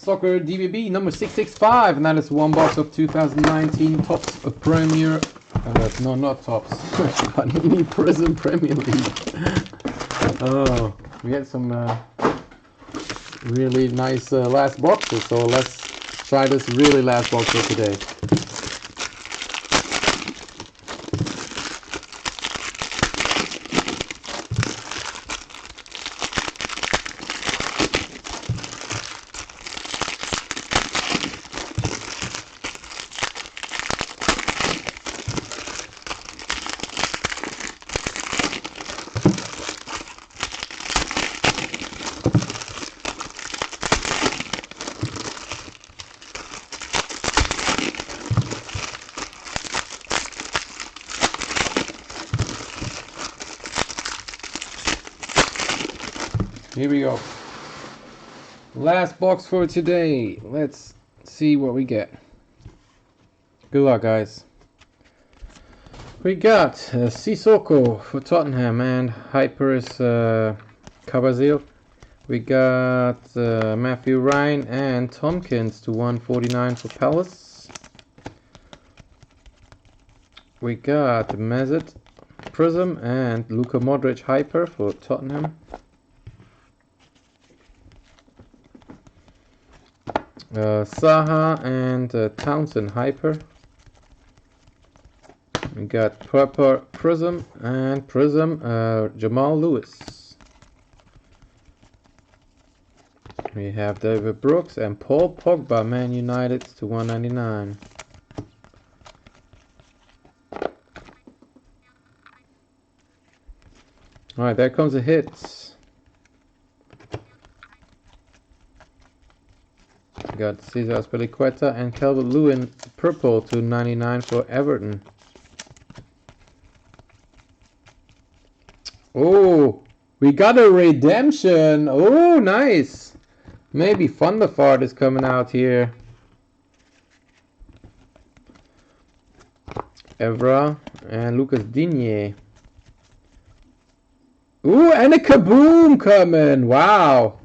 Soccer DBB number 665, and that is one box of 2019 Topps of Premier. No, not Topps. Panini Prizm Premier League. Oh, we had some really nice last boxes, so let's try this really last box for today. Here we go. Last box for today. Let's see what we get. Good luck, guys. We got Sissoko for Tottenham and Hyper's Cabazil. We got Matthew Ryan and Tompkins to 149 for Palace. We got Mesut Prizm and Luka Modric Hyper for Tottenham. Saha and Townsend Hyper. We got Purple Prizm and Prizm Jamal Lewis. We have David Brooks and Paul Pogba Man United to 199. Alright, there comes a hit. We got Cesar Azpilicueta and Calvert-Lewin purple to 99 for Everton. Oh, we got a redemption. Oh, nice. Maybe Thunderfart is coming out here. Evra and Lucas Digne. Ooh, and a Kaboom coming. Wow.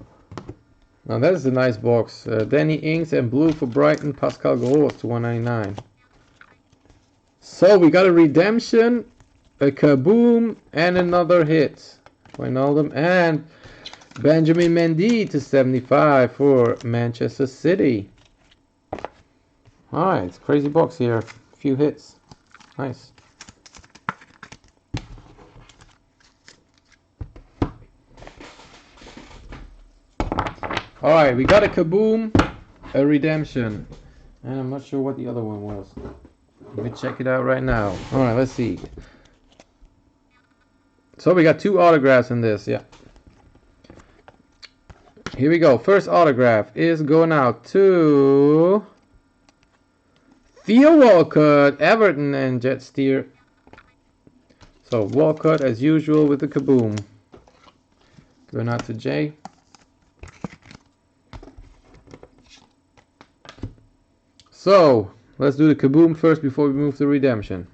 Now that is a nice box. Danny Ings and blue for Brighton, Pascal Gross to 199. So we got a redemption, a Kaboom, and another hit. Wijnaldum and Benjamin Mendy to 75 for Manchester City. Alright, it's a crazy box here. A few hits. Nice. Alright, we got a Kaboom, a redemption, and I'm not sure what the other one was. Let me check it out right now. Alright, let's see. So we got two autographs in this, yeah. Here we go. First autograph is going out to Theo Walcott, Everton and Jetsteer. So Walcott as usual with the Kaboom. Going out to Jay. So, let's do the Kaboom first before we move to redemption.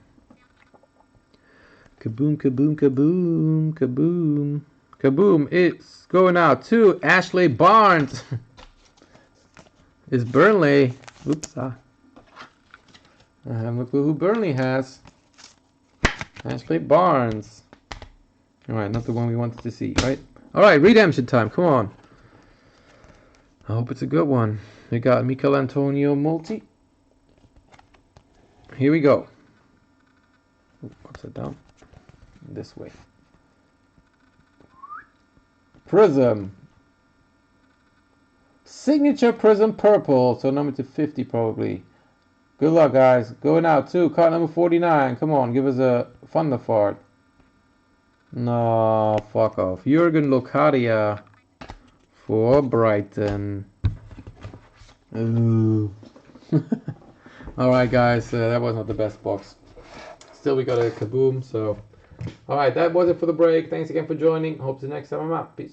Kaboom, Kaboom, Kaboom, Kaboom. Kaboom, it's going out to Ashley Barnes. It's Burnley. Oops. I have no clue who Burnley has. Ashley Barnes. Alright, not the one we wanted to see, right? Alright, redemption time, come on. I hope it's a good one. We got Michael Antonio Multi. Here we go. Ooh, upside down. This way. Prizm. Signature Prizm purple. So number to 50 probably. Good luck, guys. Going out too. Card number 49. Come on, give us a Thunderfart. No, fuck off. Jurgen Locadia for Brighton. Ooh. Alright guys, that was not the best box. Still we got a Kaboom, so alright, that was it for the break. Thanks again for joining. Hope to next time I'm out. Peace.